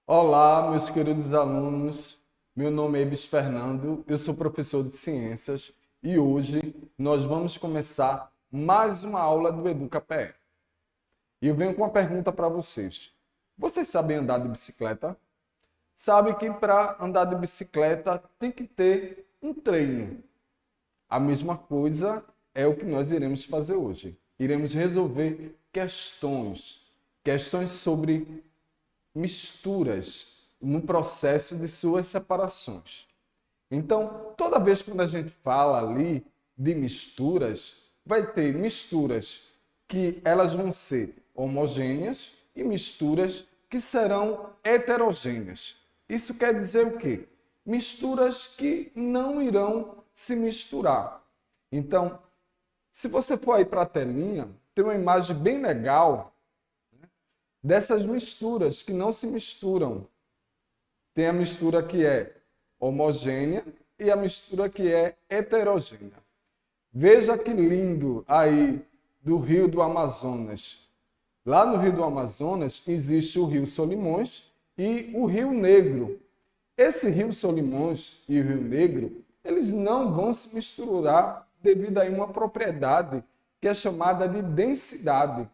Olá, meus queridos alunos. Meu nome é Ibis Fernando, eu sou professor de ciências e hoje nós vamos começar mais uma aula do EducaPE. E eu venho com uma pergunta para vocês. Vocês sabem andar de bicicleta? Sabe que para andar de bicicleta tem que ter um treino. A mesma coisa é o que nós iremos fazer hoje. Iremos resolver questões sobre misturas no processo de suas separações. Então, toda vez que a gente fala ali de misturas, vai ter misturas que elas vão ser homogêneas e misturas que serão heterogêneas. Isso quer dizer o quê? Misturas que não irão se misturar. Então, se você for aí para a telinha, tem uma imagem bem legal dessas misturas que não se misturam. Tem a mistura que é homogênea e a mistura que é heterogênea. Veja que lindo aí do Rio do Amazonas. Lá no Rio do Amazonas existe o Rio Solimões e o Rio Negro. Esse Rio Solimões e o Rio Negro, eles não vão se misturar devido a uma propriedade que é chamada de densidade.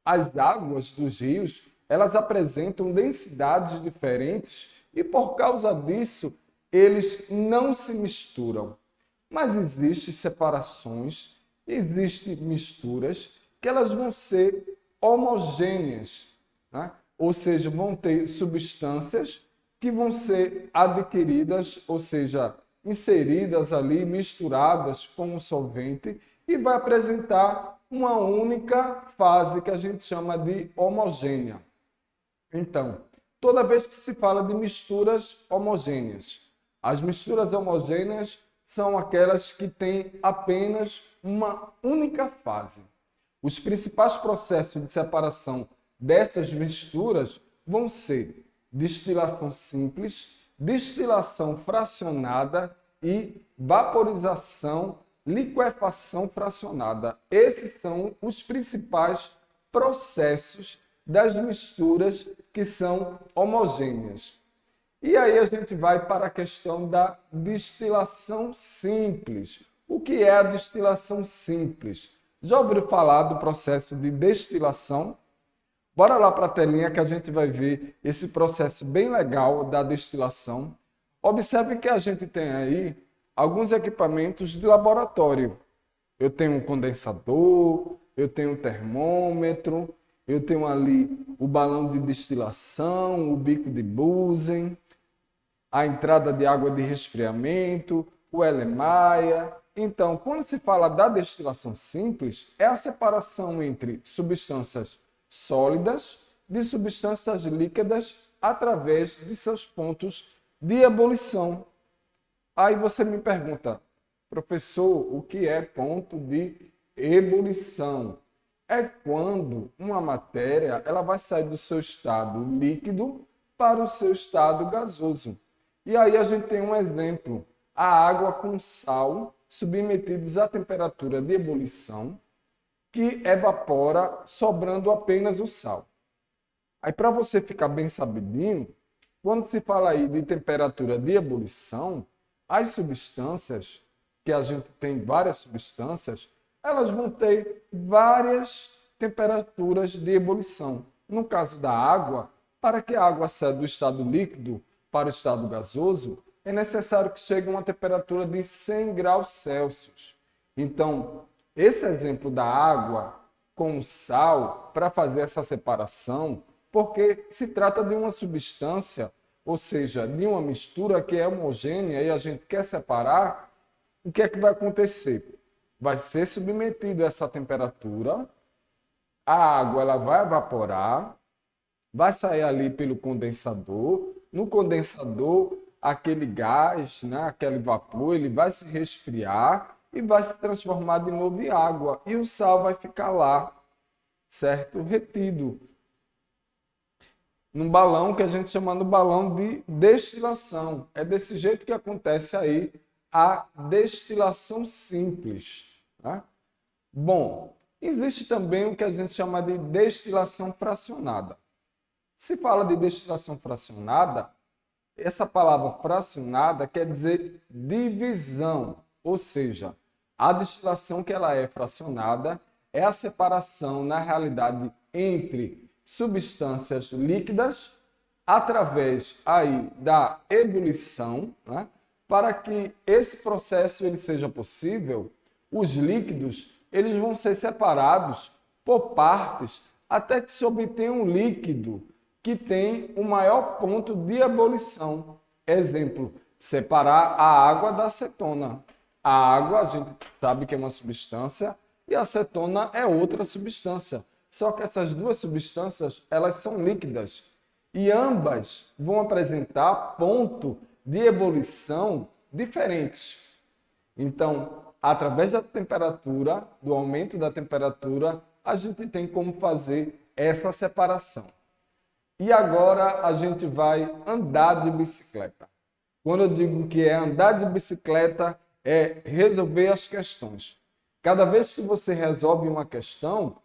As águas dos rios, elas apresentam densidades diferentes e por causa disso, eles não se misturam. Mas existem separações, existem misturas que elas vão ser homogêneas, né? Ou seja, vão ter substâncias que vão ser adquiridas, ou seja, inseridas ali, misturadas com o solvente e vai apresentar uma única fase que a gente chama de homogênea. Então, toda vez que se fala de misturas homogêneas, as misturas homogêneas são aquelas que têm apenas uma única fase. Os principais processos de separação dessas misturas vão ser destilação simples, destilação fracionada e vaporização, liquefação fracionada. Esses são os principais processos das misturas que são homogêneas. E aí a gente vai para a questão da destilação simples. O que é a destilação simples? Já ouviram falar do processo de destilação? Bora lá para a telinha que a gente vai ver esse processo bem legal da destilação. Observe que a gente tem aí alguns equipamentos de laboratório. Eu tenho um condensador, eu tenho um termômetro, eu tenho ali o balão de destilação, o bico de Bunsen, a entrada de água de resfriamento, o Erlenmeyer. Então, quando se fala da destilação simples, é a separação entre substâncias sólidas de substâncias líquidas através de seus pontos de ebulição. Aí você me pergunta, professor, o que é ponto de ebulição? É quando uma matéria ela vai sair do seu estado líquido para o seu estado gasoso. E aí a gente tem um exemplo, a água com sal submetidos à temperatura de ebulição, que evapora, sobrando apenas o sal. Aí, para você ficar bem sabidinho, quando se fala aí de temperatura de ebulição, as substâncias, que a gente tem várias substâncias, elas vão ter várias temperaturas de ebulição. No caso da água, para que a água saia do estado líquido para o estado gasoso, é necessário que chegue a uma temperatura de 100 graus Celsius. Então, esse exemplo da água com sal, para fazer essa separação, porque se trata de uma substância, ou seja, de uma mistura que é homogênea e a gente quer separar, o que é que vai acontecer? Vai ser submetido a essa temperatura, a água ela vai evaporar, vai sair ali pelo condensador, no condensador aquele gás, né, aquele vapor, ele vai se resfriar e vai se transformar de novo em água. E o sal vai ficar lá, certo? Retido. Num balão que a gente chama de balão de destilação. É desse jeito que acontece aí a destilação simples. Tá? Bom, existe também o que a gente chama de destilação fracionada. Se fala de destilação fracionada, essa palavra fracionada quer dizer divisão, ou seja, a destilação que ela é fracionada é a separação, na realidade, entre substâncias líquidas através aí da ebulição, né? Para que esse processo ele seja possível, os líquidos eles vão ser separados por partes até que se obtenha um líquido que tem o maior ponto de ebulição. Exemplo, separar a água da acetona. A água, a gente sabe que é uma substância e a acetona é outra substância. Só que essas duas substâncias, elas são líquidas e ambas vão apresentar ponto de ebulição diferentes. Então, através da temperatura, do aumento da temperatura, a gente tem como fazer essa separação. E agora a gente vai andar de bicicleta. Quando eu digo que é andar de bicicleta, é resolver as questões. Cada vez que você resolve uma questão,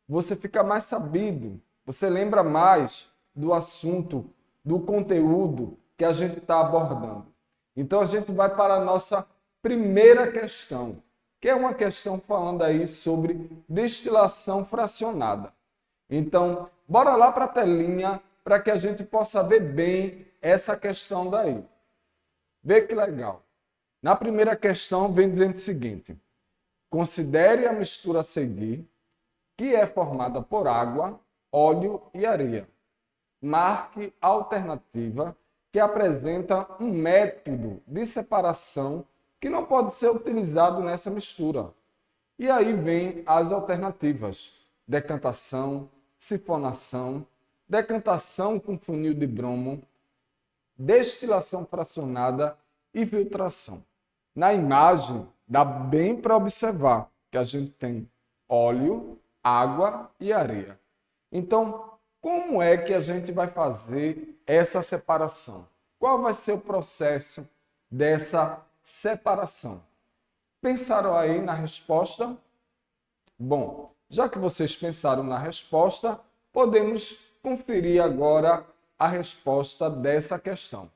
você fica mais sabido, você lembra mais do assunto, do conteúdo que a gente está abordando. Então a gente vai para a nossa primeira questão, que é uma questão falando aí sobre destilação fracionada. Então, bora lá para a telinha para que a gente possa ver bem essa questão daí. Vê que legal. Na primeira questão vem dizendo o seguinte: considere a mistura a seguir, que é formada por água, óleo e areia. Marque a alternativa que apresenta um método de separação que não pode ser utilizado nessa mistura. E aí vem as alternativas: decantação, sifonação, decantação com funil de bromo, destilação fracionada e filtração. Na imagem, dá bem para observar que a gente tem óleo, água e areia. Então, como é que a gente vai fazer essa separação? Qual vai ser o processo dessa separação? Pensaram aí na resposta? Bom, já que vocês pensaram na resposta, podemos conferir agora a resposta dessa questão.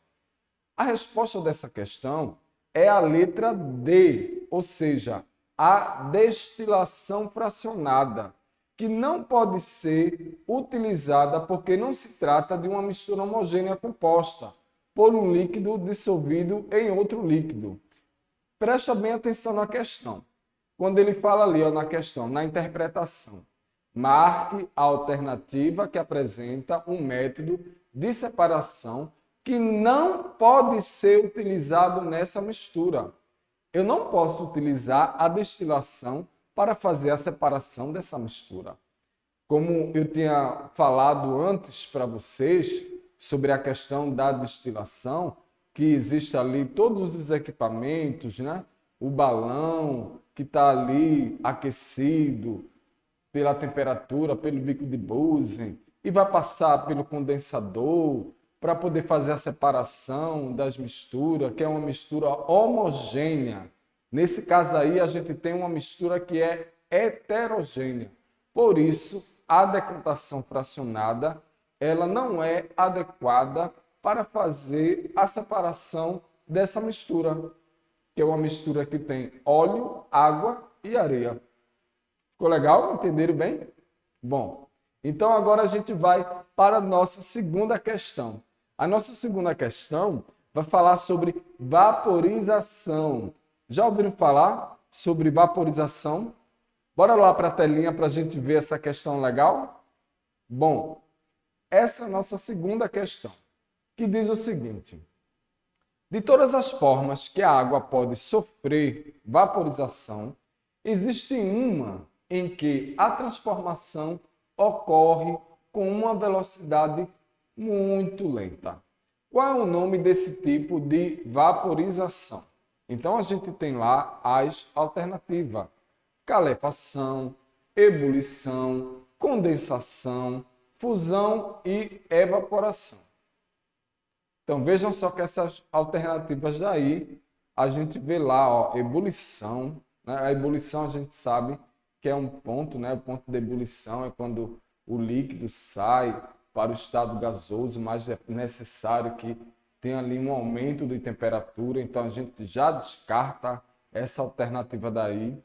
A resposta dessa questão é a letra D, ou seja, a destilação fracionada, que não pode ser utilizada porque não se trata de uma mistura homogênea composta por um líquido dissolvido em outro líquido. Presta bem atenção na questão. Quando ele fala ali, ó, na questão, na interpretação, marque a alternativa que apresenta um método de separação que não pode ser utilizado nessa mistura. Eu não posso utilizar a destilação para fazer a separação dessa mistura. Como eu tinha falado antes para vocês sobre a questão da destilação, que existe ali todos os equipamentos, né? O balão que está ali aquecido pela temperatura, pelo bico de Bunsen, e vai passar pelo condensador para poder fazer a separação das misturas, que é uma mistura homogênea. Nesse caso aí, a gente tem uma mistura que é heterogênea. Por isso, a decantação fracionada, ela não é adequada para fazer a separação dessa mistura, que é uma mistura que tem óleo, água e areia. Ficou legal? Entenderam bem? Bom, então agora a gente vai para a nossa segunda questão. A nossa segunda questão vai falar sobre vaporização. Já ouviram falar sobre vaporização? Bora lá para a telinha para a gente ver essa questão legal? Bom, essa é a nossa segunda questão, que diz o seguinte: de todas as formas que a água pode sofrer vaporização, existe uma em que a transformação ocorre com uma velocidade muito lenta. Qual é o nome desse tipo de vaporização? Então a gente tem lá as alternativas: calefação, ebulição, condensação, fusão e evaporação. Então vejam só que essas alternativas daí, a gente vê lá, ó, ebulição, né? A ebulição a gente sabe que é um ponto, né? O ponto de ebulição é quando o líquido sai para o estado gasoso, mas é necessário que tenha ali um aumento de temperatura, então a gente já descarta essa alternativa daí.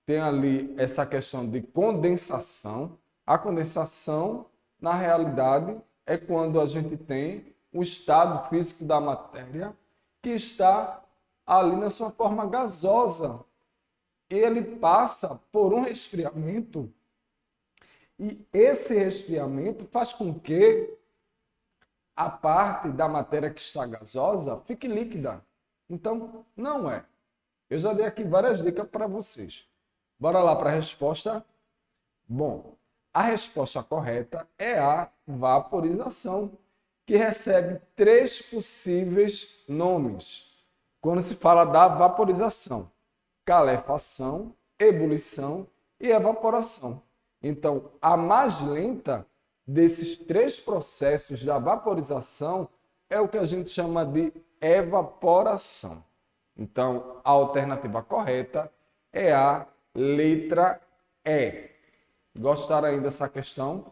Tem ali essa questão de condensação. A condensação, na realidade, é quando a gente tem o estado físico da matéria que está ali na sua forma gasosa. Ele passa por um resfriamento e esse resfriamento faz com que a parte da matéria que está gasosa fique líquida. Então, não é. Eu já dei aqui várias dicas para vocês. Bora lá para a resposta. Bom, a resposta correta é a vaporização, que recebe 3 possíveis nomes quando se fala da vaporização: calefação, ebulição e evaporação. Então, a mais lenta desses 3 processos da vaporização é o que a gente chama de evaporação. Então, a alternativa correta é a letra E. Gostaram aí dessa questão?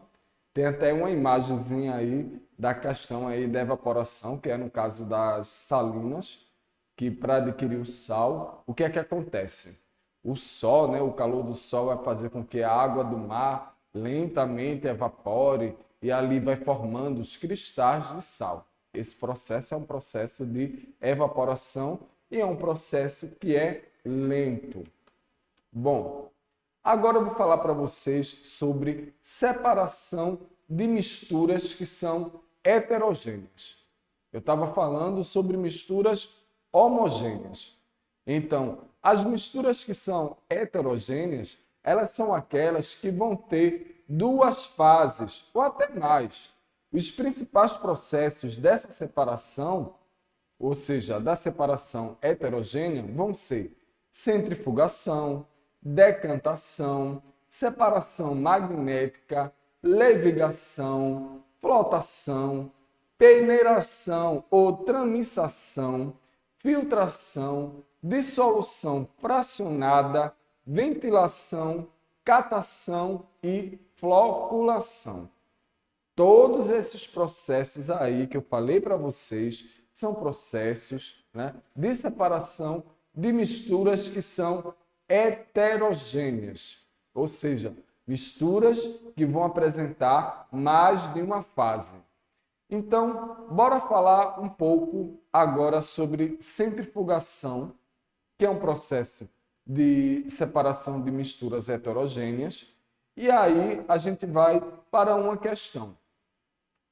Tem até uma imagenzinha aí da questão aí da evaporação, que é no caso das salinas, que para adquirir o sal, o que é que acontece? O sol, né, o calor do sol vai fazer com que a água do mar lentamente evapore e ali vai formando os cristais de sal. Esse processo é um processo de evaporação e é um processo que é lento. Bom, agora eu vou falar para vocês sobre separação de misturas que são heterogêneas. Eu estava falando sobre misturas homogêneas. Então, as misturas que são heterogêneas, elas são aquelas que vão ter 2 fases, ou até mais. Os principais processos dessa separação, ou seja, da separação heterogênea, vão ser centrifugação, decantação, separação magnética, levigação, flotação, peneiração ou tramisação, filtração, dissolução fracionada, ventilação, catação e floculação. Todos esses processos aí que eu falei para vocês são processos, né, de separação de misturas que são heterogêneas, ou seja, misturas que vão apresentar mais de uma fase. Então, bora falar um pouco agora sobre centrifugação, que é um processo de separação de misturas heterogêneas. E aí a gente vai para uma questão.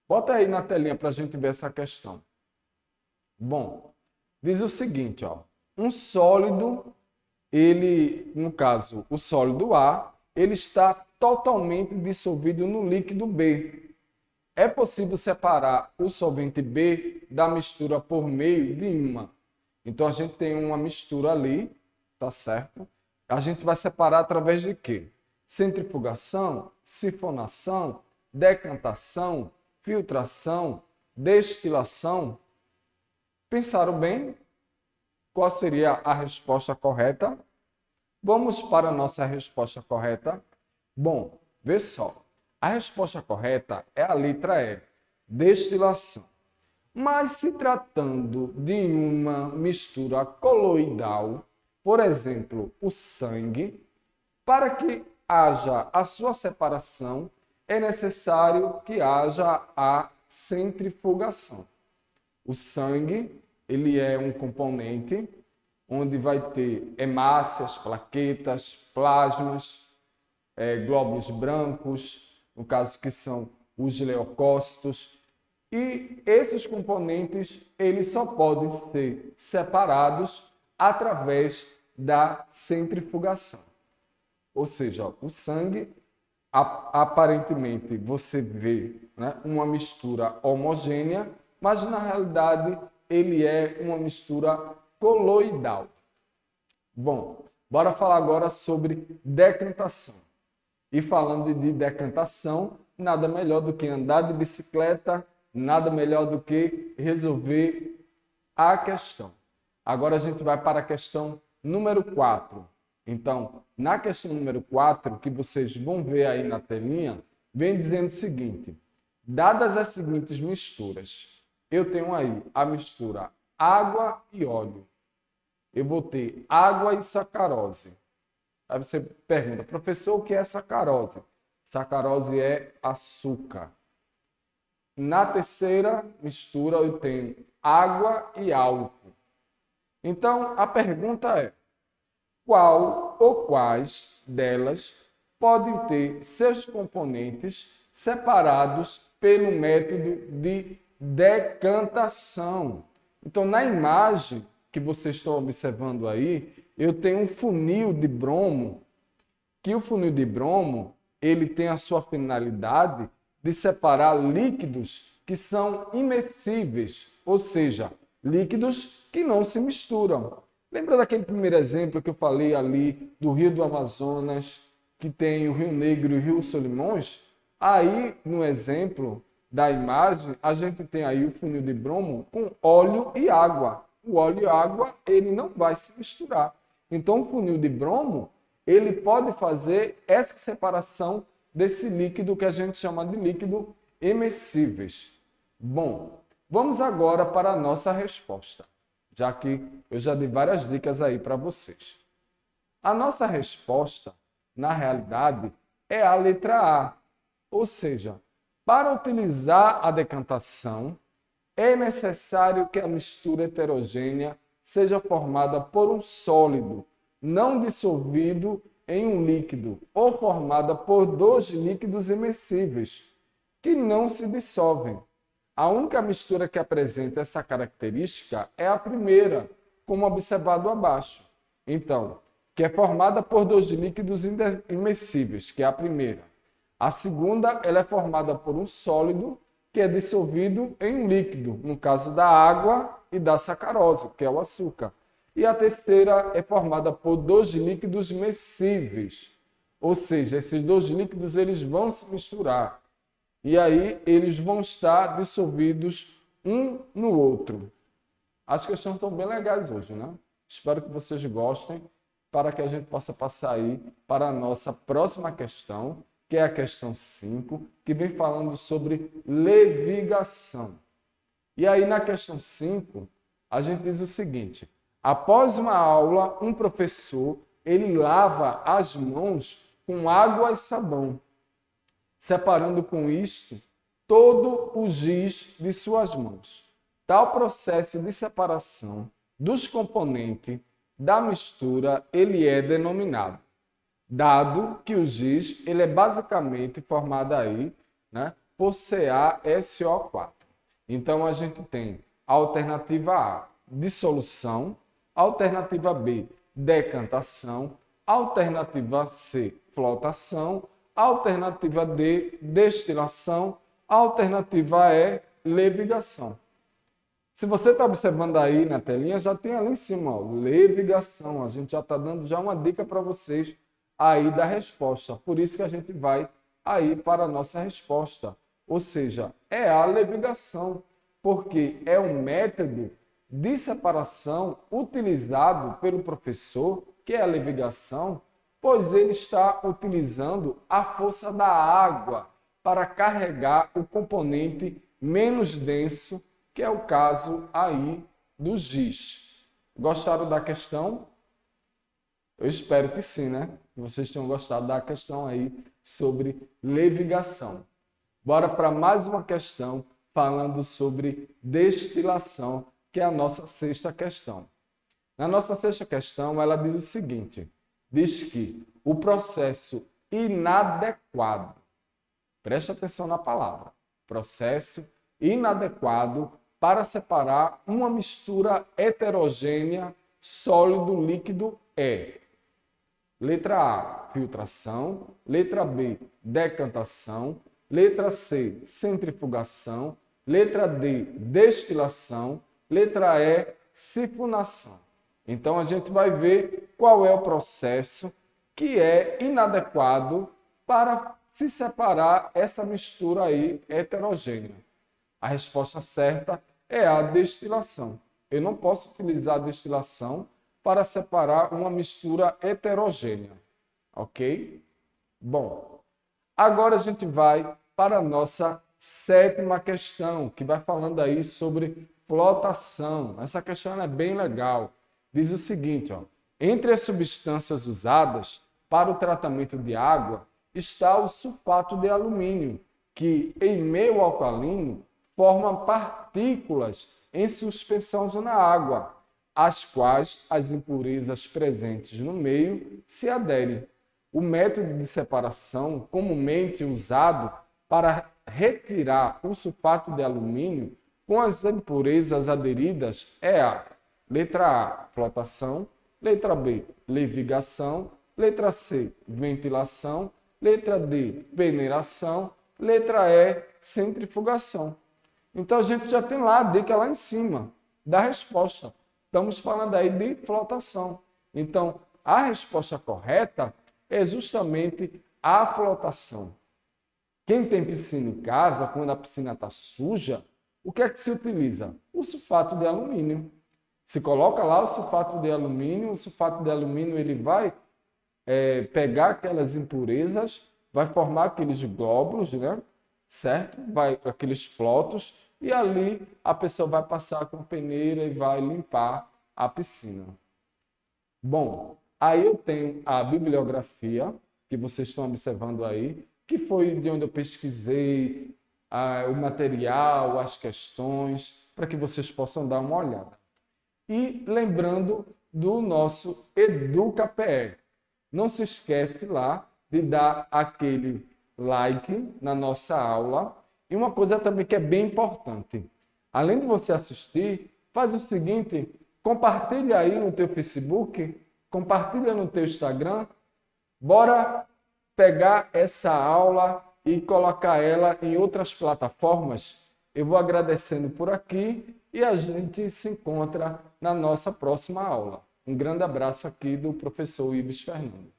Bota aí na telinha para a gente ver essa questão. Bom, diz o seguinte, ó, um sólido, ele, no caso, o sólido A, ele está totalmente dissolvido no líquido B. É possível separar o solvente B da mistura por meio de imã. Então, a gente tem uma mistura ali, tá certo? A gente vai separar através de quê? Centrifugação, sifonação, decantação, filtração, destilação. Pensaram bem? Qual seria a resposta correta? Vamos para a nossa resposta correta. Bom, vê só. A resposta correta é a letra E, destilação. Mas se tratando de uma mistura coloidal, por exemplo, o sangue, para que haja a sua separação, é necessário que haja a centrifugação. O sangue, ele é um componente onde vai ter hemácias, plaquetas, plasmas, glóbulos brancos, no caso que são os leucócitos, e esses componentes eles só podem ser separados através da centrifugação. Ou seja, o sangue, aparentemente você vê, né, uma mistura homogênea, mas na realidade ele é uma mistura coloidal. Bom, bora falar agora sobre decantação. E falando de decantação, nada melhor do que andar de bicicleta, nada melhor do que resolver a questão. Agora a gente vai para a questão número 4. Então, na questão número 4, que vocês vão ver aí na telinha, vem dizendo o seguinte: dadas as seguintes misturas, eu tenho aí a mistura água e óleo. Eu vou ter água e sacarose. Aí você pergunta, professor, o que é sacarose? Sacarose é açúcar. Na terceira mistura eu tenho água e álcool. Então a pergunta é, qual ou quais delas podem ter seus componentes separados pelo método de decantação? Então, na imagem que vocês estão observando aí, eu tenho um funil de bromo, que o funil de bromo, ele tem a sua finalidade de separar líquidos que são imescíveis, ou seja, líquidos que não se misturam. Lembra daquele primeiro exemplo que eu falei ali do Rio do Amazonas, que tem o Rio Negro e o Rio Solimões? Aí, no exemplo da imagem, a gente tem aí o funil de bromo com óleo e água. O óleo e a água, ele não vai se misturar. Então, o funil de bromo, ele pode fazer essa separação desse líquido que a gente chama de líquido imescíveis. Bom, vamos agora para a nossa resposta, já que eu já dei várias dicas aí para vocês. A nossa resposta, na realidade, é a letra A. Ou seja, para utilizar a decantação, é necessário que a mistura heterogênea seja formada por um sólido, não dissolvido em um líquido, ou formada por dois líquidos imescíveis, que não se dissolvem. A única mistura que apresenta essa característica é a primeira, como observado abaixo. Então, que é formada por dois líquidos imescíveis, que é a primeira. A segunda, ela é formada por um sólido que é dissolvido em um líquido, no caso da água e da sacarose, que é o açúcar. E a terceira é formada por dois líquidos miscíveis, ou seja, esses dois líquidos eles vão se misturar e aí eles vão estar dissolvidos um no outro. As questões estão bem legais hoje, né? Espero que vocês gostem, para que a gente possa passar aí para a nossa próxima questão, que é a questão 5, que vem falando sobre levigação. E aí na questão 5, a gente diz o seguinte: após uma aula, um professor, ele lava as mãos com água e sabão, separando com isto todo o giz de suas mãos. Tal processo de separação dos componentes da mistura, ele é denominado, dado que o giz ele é basicamente formado aí, né, por CaSO4. Então a gente tem a alternativa A, dissolução, alternativa B, decantação, alternativa C, flotação, alternativa D, destilação, alternativa E, levigação. Se você está observando aí na telinha, já tem ali em cima, ó, levigação. A gente já está dando já uma dica para vocês aí da resposta. Por isso que a gente vai aí para a nossa resposta. Ou seja, é a levigação, porque é um método de separação utilizado pelo professor, que é a levigação, pois ele está utilizando a força da água para carregar o componente menos denso, que é o caso aí do giz. Gostaram da questão? Eu espero que sim, né? Que vocês tenham gostado da questão aí sobre levigação. Bora para mais uma questão falando sobre destilação, que é a nossa sexta questão. Na nossa sexta questão, ela diz o seguinte: diz que o processo inadequado, preste atenção na palavra, processo inadequado para separar uma mistura heterogênea sólido-líquido é: letra A, filtração, letra B, decantação, letra C, centrifugação, letra D, destilação, letra E, sifonação. Então a gente vai ver qual é o processo que é inadequado para se separar essa mistura aí heterogênea. A resposta certa é a destilação. Eu não posso utilizar a destilação para separar uma mistura heterogênea, ok? Bom, agora a gente vai para a nossa sétima questão, que vai falando aí sobre flotação. Essa questão é bem legal. Diz o seguinte, ó, entre as substâncias usadas para o tratamento de água está o sulfato de alumínio, que em meio alcalino forma partículas em suspensão na água, às quais as impurezas presentes no meio se aderem. O método de separação comumente usado para retirar o sulfato de alumínio com as impurezas aderidas é a letra A, flotação, letra B, levigação, letra C, ventilação, letra D, peneiração, letra E, centrifugação. Então a gente já tem lá a dica lá em cima da resposta. Estamos falando aí de flotação. Então a resposta correta é justamente a flotação. Quem tem piscina em casa, quando a piscina está suja, o que é que se utiliza? O sulfato de alumínio. Se coloca lá o sulfato de alumínio ele vai pegar aquelas impurezas, vai formar aqueles glóbulos, né? Certo? Aqueles flotos, e ali a pessoa vai passar com peneira e vai limpar a piscina. Bom, aí eu tenho a bibliografia, que vocês estão observando aí, que foi de onde eu pesquisei o material, as questões, para que vocês possam dar uma olhada. E lembrando do nosso EducaPE. Não se esquece lá de dar aquele like na nossa aula. E uma coisa também que é bem importante. Além de você assistir, faz o seguinte, compartilha aí no teu Facebook, compartilha no teu Instagram. Bora pegar essa aula e colocar ela em outras plataformas. Eu vou agradecendo por aqui e a gente se encontra na nossa próxima aula. Um grande abraço aqui do professor Ives Fernando.